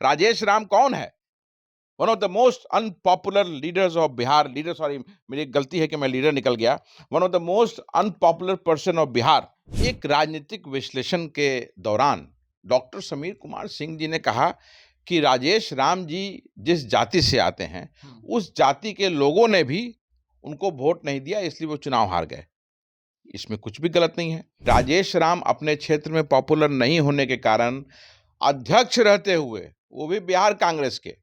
राजेश राम कौन है? One of the most unpopular leaders of Bihar, leader sorry मेरी गलती है कि मैं लीडर निकल गया। One of the most unpopular person of Bihar. एक राजनीतिक विश्लेषण के दौरान डॉक्टर समीर कुमार सिंह जी ने कहा कि राजेश राम जी जिस जाति से आते हैं, उस जाति के लोगों ने भी उनको वोट नहीं दिया, इसलिए वो चुनाव हार गए। इसमें कुछ भी गलत नहीं है। राजेश राम अपने क्षेत्र में पॉपुलर नहीं होने के कारण अध्यक्ष रहते हुए, वो भी बिहार कांग्रेस के,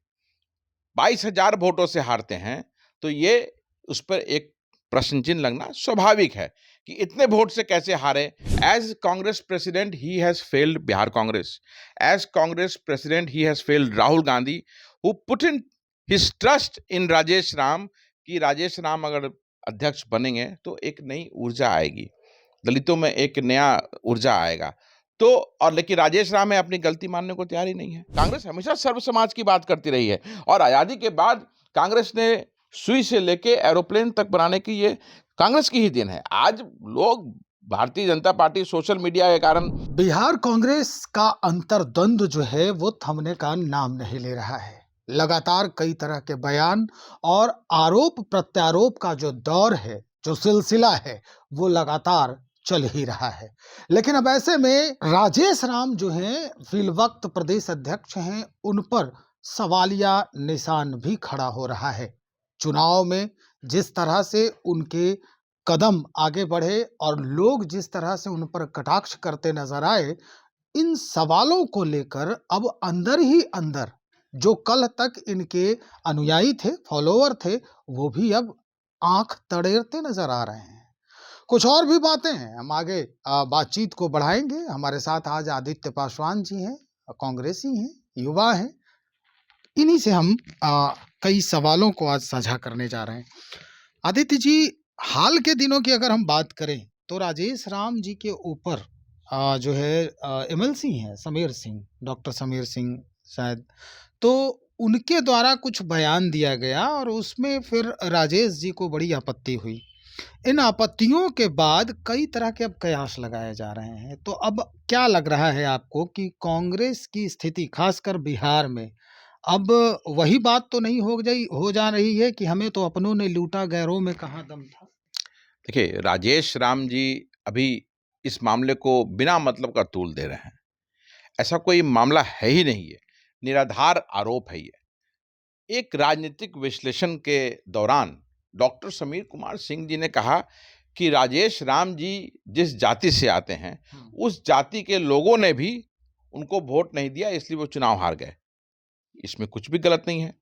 22,000 वोटों से हारते हैं, तो ये उस पर एक प्रश्न चिन्ह लगना स्वाभाविक है कि इतने वोट से कैसे हारे। As Congress president he has failed Bihar Congress, as Congress president he has failed Rahul Gandhi, who put in his trust in Rajesh Ram कि राजेश राम अगर अध्यक्ष बनेंगे तो एक नई ऊर्जा आएगी, दलितों में एक नया ऊर्जा आएगा। तो और लेकिन राजेश राम है अपनी गलती मानने को तैयार ही नहीं है। कांग्रेस हमेशा सर्व समाज की बात करती रही है और आजादी के बाद कांग्रेस ने सुई से लेके एरोप्लेन तक बनाने की, ये कांग्रेस की ही देन है। आज लोग Bharatiya Janata party social media के कारण बिहार कांग्रेस का अंतर्द्वंद जो है वो थमने का नाम नहीं ले रहा है। लगातार कई तरह के बयान और आरोप प्रत्यारोप का जो दौर है, जो सिलसिला है, वो लगातार चल ही रहा है। लेकिन अब ऐसे में राजेश राम जो हैं फिलवक्त प्रदेश अध्यक्ष हैं, उन पर सवालिया निशान भी खड़ा हो रहा है। चुनाव में जिस तरह से उनके कदम आगे बढ़े और लोग जिस तरह से उन पर कटाक्ष करते नजर आए, इन सवालों को लेकर अब अंदर ही अंदर जो कल तक इनके अनुयायी थे, फॉलोवर थे, वो भी अब आंख तड़ेरते नजर आ रहे हैं। कुछ और भी बातें हैं, हम आगे बातचीत को बढ़ाएंगे। हमारे साथ आज आदित्य पासवान जी हैं, कांग्रेसी हैं, युवा हैं। इन्हीं से हम कई सवालों को आज साझा करने जा रहे हैं। आदित्य जी, हाल के दिनों की अगर हम बात करें तो राजेश राम जी के ऊपर जो है एमएलसी हैं समीर सिंह, डॉक्टर समीर सिंह शायद, तो उनके द्वारा कुछ बयान दिया गया और उसमें फिर राजेश जी को बड़ी आपत्ति हुई। इन आपत्तियों के बाद कई तरह के अब कयास लगाए जा रहे हैं। तो अब क्या लग रहा है आपको कि कांग्रेस की स्थिति खासकर बिहार में अब वही बात तो नहीं हो जा रही है कि हमें तो अपनों ने लूटा, गैरों में कहाँ दम था? देखिए, राजेश राम जी अभी इस मामले को बिना मतलब का तूल दे रहे हैं। ऐसा कोई मामला है ही नहीं है, निराधार आरोप है ये। एक राजनीतिक विश्लेषण के दौरान डॉक्टर समीर कुमार सिंह जी ने कहा कि राजेश राम जी जिस जाति से आते हैं, उस जाति के लोगों ने भी उनको वोट नहीं दिया, इसलिए वो चुनाव हार गए। इसमें कुछ भी गलत नहीं है,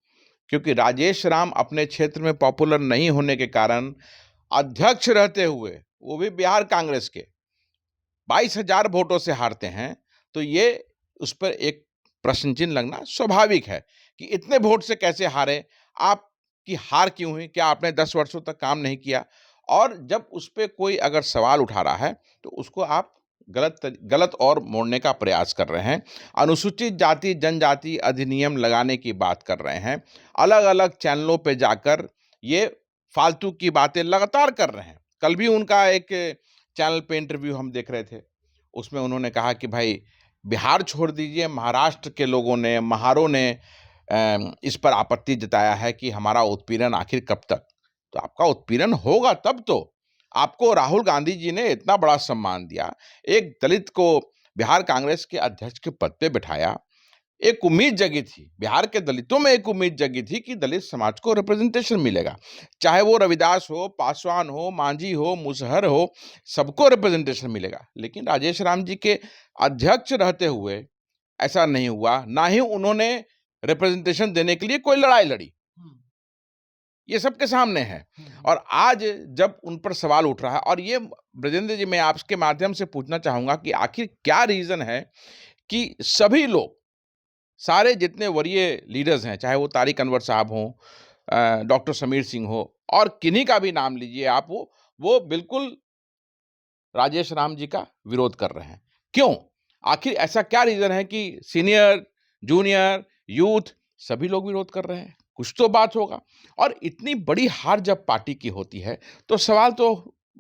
क्योंकि राजेश राम अपने क्षेत्र में पॉपुलर नहीं होने के कारण अध्यक्ष रहते हुए, वो भी बिहार कांग्रेस के, 22,000 वोटों से हारते हैं, तो ये उस पर एक प्रश्न चिन्ह लगना स्वाभाविक है कि इतने वोट से कैसे हारे, आपकी हार क्यों हुई, क्या आपने 10 वर्षों तक काम नहीं किया? और जब उस पे कोई अगर सवाल उठा रहा है तो उसको आप गलत और मोड़ने का प्रयास कर रहे हैं। अनुसूचित जाति जनजाति अधिनियम लगाने की बात कर रहे हैं, अलग अलग चैनलों पे जाकर ये फालतू की बातें लगातार कर रहे हैं। कल भी उनका एक चैनल पे इंटरव्यू हम देख रहे थे, उसमें उन्होंने कहा कि भाई बिहार छोड़ दीजिए, महाराष्ट्र के लोगों ने, महारों ने इस पर आपत्ति जताया है कि हमारा उत्पीड़न आखिर कब तक। तो आपका उत्पीड़न होगा तब तो। आपको राहुल गांधी जी ने इतना बड़ा सम्मान दिया, एक दलित को बिहार कांग्रेस के अध्यक्ष के पद पे बिठाया, एक उम्मीद जगी थी, बिहार के दलितों में एक उम्मीद जगी थी कि दलित समाज को रिप्रेजेंटेशन मिलेगा, चाहे वो रविदास हो, पासवान हो, मांझी हो, मुसहर हो, सबको रिप्रेजेंटेशन मिलेगा। लेकिन राजेश राम जी के अध्यक्ष रहते हुए ऐसा नहीं हुआ, ना ही उन्होंने रिप्रेजेंटेशन देने के लिए कोई लड़ाई लड़ी। ये सबके सामने है। और आज जब उन पर सवाल उठ रहा है, और ये ब्रजेंद्र जी, मैं आपके माध्यम से पूछना चाहूंगा कि आखिर क्या रीजन है कि सभी लोग, सारे जितने वरीय लीडर्स हैं, चाहे वो तारिक अनवर साहब हों, डॉक्टर समीर सिंह हो, और किन्हीं का भी नाम लीजिए आप, वो बिल्कुल राजेश राम जी का विरोध कर रहे हैं। क्यों? आखिर ऐसा क्या रीजन है कि सीनियर, जूनियर, यूथ सभी लोग विरोध कर रहे हैं? कुछ तो बात होगा। और इतनी बड़ी हार जब पार्टी की होती है तो सवाल तो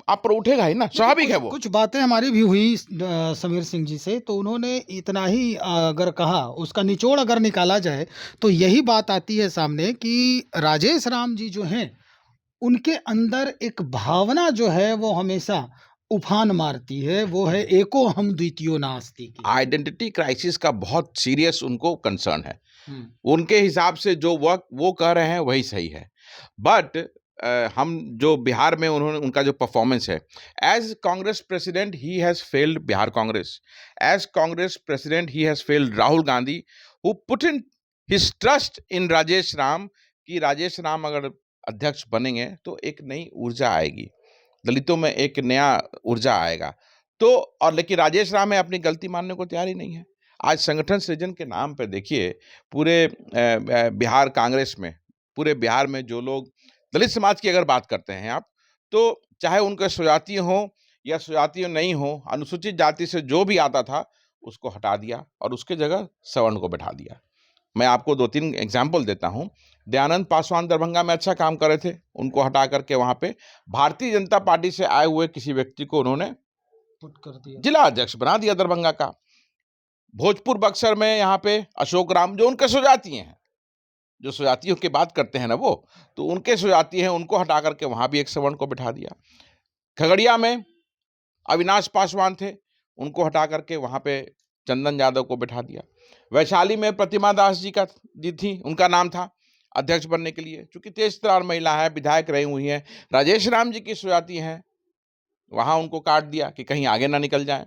आप पर उठेगा ही ना, स्वाभाविक है वो। कुछ बातें हमारी भी हुई समीर सिंह जी से, तो उन्होंने इतना ही अगर कहा, उसका निचोड़ अगर निकाला जाए तो यही बात आती है सामने कि राजेश राम जी जो हैं, उनके अंदर एक भावना जो है वो हमेशा उफान मारती है, वो है एको हम द्वितीयो नास्ति की। आइडेंटिटी क्राइसिस का बहुत सीरियस उनको कंसर्न है। हम्म। उनके हिसाब से जो वर्क वो कह रहे हैं वही सही है। बट हम जो बिहार में उन्होंने उनका जो परफॉर्मेंस है, as Congress president he has failed Bihar Congress, as Congress president he has failed Rahul Gandhi, who put in his trust in Rajesh Ram, कि राजेश राम अगर अध्यक्ष बनेंगे तो एक नई ऊर्जा आएगी, दलितों में एक नया ऊर्जा आएगा। तो और लेकिन राजेश राम है अपनी गलती मानने को तैयार ही नहीं है। आज संगठन सृजन के नाम पे देखिए पूरे बिहार कांग्रेस में, पूरे बिहार में जो लोग दलित समाज की अगर बात करते हैं आप, तो चाहे उनके स्वजातीय हों या स्वजातीय नहीं हों, अनुसूचित जाति से जो भी आता था उसको हटा दिया और उसके जगह सवर्ण को बैठा दिया। मैं आपको 2-3 एग्जाम्पल देता हूँ। दयानंद पासवान दरभंगा में अच्छा काम कर रहे थे, उनको हटा करके वहाँ पे भारतीय जनता पार्टी से आए हुए किसी व्यक्ति को उन्होंने पुट कर दिया, जिला अध्यक्ष बना दिया दरभंगा का। भोजपुर बक्सर में यहाँ पे अशोक राम, जो उनके स्वजातीय हैं, जो स्वजातियों की बात करते हैं ना वो, तो उनके स्वजातीय हैं, उनको हटा करके वहाँ भी एक सवर्ण को बैठा दिया। खगड़िया में अविनाश पासवान थे, उनको हटा करके वहाँ पे चंदन यादव को बैठा दिया। वैशाली में प्रतिमा दास जी थी, उनका नाम था अध्यक्ष बनने के लिए, चूंकि तेज तर्रार महिला है, विधायक रही हुई हैं, राजेश राम जी की स्वजाति हैं, वहाँ उनको काट दिया कि कहीं आगे ना निकल जाए।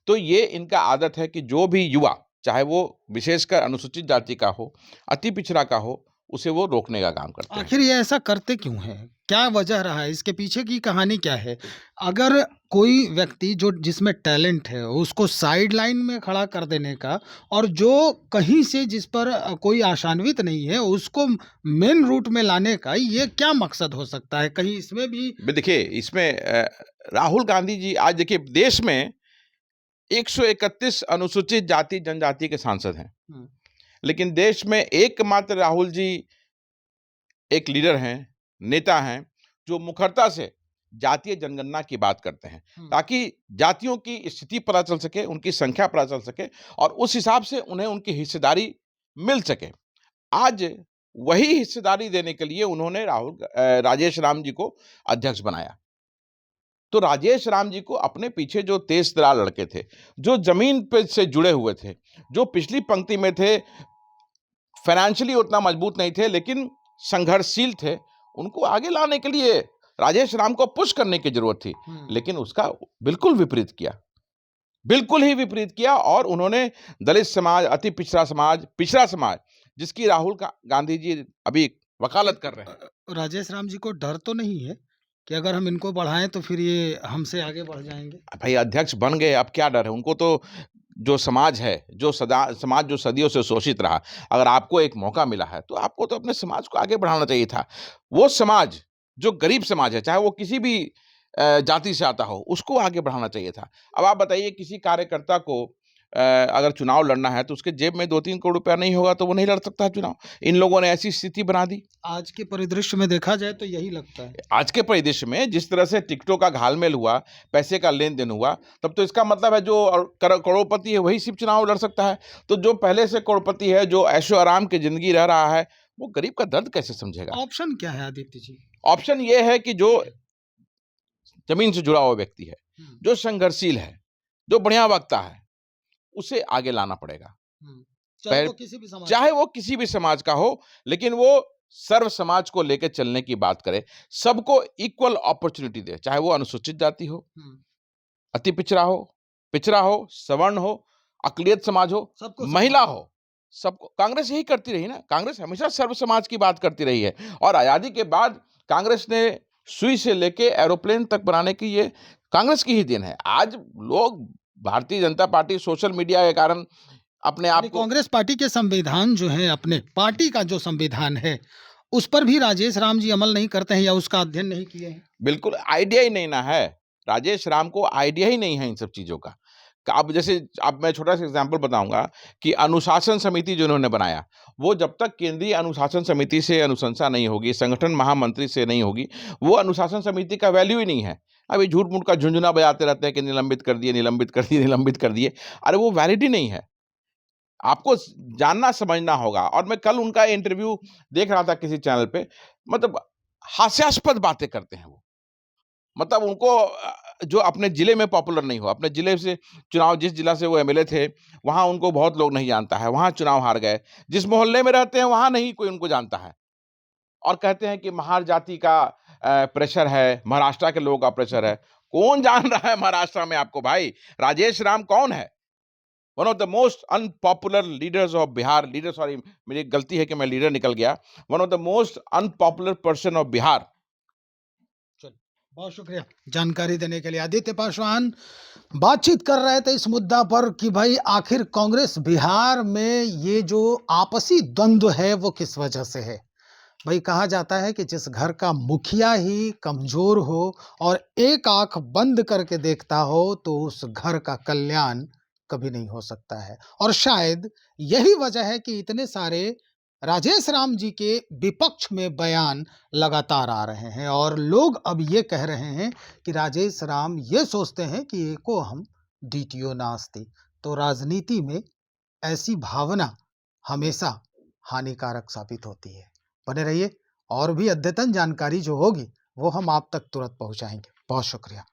तो ये इनका आदत है कि जो भी युवा, चाहे वो विशेषकर अनुसूचित जाति का हो, अति पिछड़ा का हो, उसे वो रोकने का काम करते हैं। आखिर ये ऐसा करते क्यों हैं? क्या वजह रहा है? इसके पीछे की कहानी क्या है? अगर कोई व्यक्ति जो जिसमें टैलेंट है, उसको साइड लाइन में खड़ा कर देने का, और जो कहीं से जिस पर कोई आशान्वित नहीं है, उसको मेन रूट में लाने का, ये क्या मकसद हो सकता है? कहीं इसमें भी देखिए, इसमें राहुल गांधी जी, आज देखिए देश में 131 अनुसूचित जाति जनजाति के सांसद हैं, लेकिन देश में एकमात्र राहुल जी एक लीडर हैं, नेता हैं, जो मुखरता से जातीय जनगणना की बात करते हैं, ताकि जातियों की स्थिति पता चल सके, उनकी संख्या पता चल सके और उस हिसाब से उन्हें उनकी हिस्सेदारी मिल सके। आज वही हिस्सेदारी देने के लिए उन्होंने राजेश राम जी को अध्यक्ष बनाया। तो राजेश राम जी को अपने पीछे जो तेज तर्रार लड़के थे, जो जमीन पे से जुड़े हुए थे, जो पिछली पंक्ति में थे, फाइनेंशियली उतना मजबूत नहीं थे लेकिन संघर्षशील थे, उनको आगे लाने के लिए राजेश राम को पुश करने की जरूरत थी, लेकिन उसका बिल्कुल विपरीत किया, बिल्कुल ही विपरीत किया। और उन्होंने दलित समाज, अति पिछड़ा समाज, जिसकी राहुल गांधी जी अभी वकालत कर रहे हैं। राजेश राम जी को डर तो नहीं है कि अगर हम इनको बढ़ाएं तो फिर ये हमसे आगे बढ़ जाएंगे? भाई अध्यक्ष बन गए, अब क्या डर है उनको? तो जो समाज है, जो समाज जो सदियों से शोषित रहा, अगर आपको एक मौका मिला है तो आपको तो अपने समाज को आगे बढ़ाना चाहिए था। वो समाज जो गरीब समाज है, चाहे वो किसी भी जाति से आता हो, उसको आगे बढ़ाना चाहिए था। अब आप बताइए, किसी कार्यकर्ता को अगर चुनाव लड़ना है तो उसके जेब में 2-3 करोड़ रुपया नहीं होगा तो वो नहीं लड़ सकता है चुनाव। इन लोगों ने ऐसी स्थिति बना दी। आज के परिदृश्य में देखा जाए तो यही लगता है। आज के परिदृश्य में जिस तरह से टिकटों का घालमेल हुआ, पैसे का लेन देन हुआ, तब तो इसका मतलब है जो करोड़पति है वही सिर्फ चुनाव लड़ सकता है। तो जो पहले से करोड़पति है, जो ऐशो आराम की जिंदगी रह रहा है, वो गरीब का दर्द कैसे समझेगा? ऑप्शन क्या है आदित्य जी? ऑप्शन ये है कि जो जमीन से जुड़ा हुआ व्यक्ति है, जो संघर्षशील है, जो बढ़िया वक्ता है, उसे आगे लाना पड़ेगा। चाहे वो किसी भी समाज का हो, लेकिन वो सर्व समाज को लेकर चलने की बात करे, सबको इक्वल अपॉर्चुनिटी दे, चाहे वो अनुसूचित जाति हो, अति पिछड़ा हो, सवर्ण हो, अकलियत समाज हो, महिला हो, सबको। कांग्रेस यही करती रही ना, कांग्रेस हमेशा सर्व समाज की बात करती रही है। और आजादी के बाद कांग्रेस ने सुई से लेके एरोप्लेन तक बनाने की, ये कांग्रेस की ही देन है। आज लोग Bharatiya Janata party social media के कारण अपने आप को, कांग्रेस पार्टी के संविधान जो है, अपने पार्टी का जो संविधान है, उस पर भी राजेश राम जी अमल नहीं करते हैं या उसका अध्ययन नहीं किए हैं। बिल्कुल आइडिया ही नहीं ना है, राजेश राम को आइडिया ही नहीं है इन सब चीजों का। अब जैसे अब मैं छोटा सा एग्जांपल बताऊंगा कि अनुशासन समिति जो इन्होंने बनाया, वो जब तक केंद्रीय अनुशासन समिति से अनुशंसा नहीं होगी, संगठन महामंत्री से नहीं होगी, वो अनुशासन समिति का वैल्यू ही नहीं है। अभी झूठ मूठ का झुंझुना बजाते रहते हैं कि निलंबित कर दिए, निलंबित कर दिए, निलंबित कर दिए। अरे वो वैलिड ही नहीं है। आपको जानना समझना होगा। और मैं कल उनका इंटरव्यू देख रहा था किसी चैनल पे, मतलब हास्यास्पद बातें करते हैं वो। मतलब उनको जो अपने जिले में पॉपुलर नहीं हो, अपने जिले से चुनाव, जिस जिला से वो एमएलए थे, वहां उनको बहुत लोग नहीं जानता है, वहां चुनाव हार गए। जिस मोहल्ले में रहते हैं वहां नहीं कोई उनको जानता है, और कहते हैं कि महार जाति का प्रेशर है, महाराष्ट्र के लोगों का प्रेशर है। कौन जान रहा है महाराष्ट्र में आपको भाई? राजेश राम कौन है? One of the most unpopular leaders of Bihar, leader, sorry मेरी गलती है कि मैं लीडर निकल गया, one of the most unpopular person of Bihar. चलिए, बहुत शुक्रिया जानकारी देने के लिए। आदित्य पासवान बातचीत कर रहे थे इस मुद्दा पर कि भाई आखिर कांग्रेस बिहार में ये जो आपसी द्वंद्व है वो किस वजह से है। भाई कहा जाता है कि जिस घर का मुखिया ही कमजोर हो और एक आंख बंद करके देखता हो तो उस घर का कल्याण कभी नहीं हो सकता है। और शायद यही वजह है कि इतने सारे राजेश राम जी के विपक्ष में बयान लगातार आ रहे हैं और लोग अब ये कह रहे हैं कि राजेश राम ये सोचते हैं कि एको हम द्वितीयो नास्ति। तो राजनीति में ऐसी भावना हमेशा हानिकारक साबित होती है। बने रहिए, और भी अद्यतन जानकारी जो होगी वो हम आप तक तुरंत पहुंचाएंगे। बहुत शुक्रिया।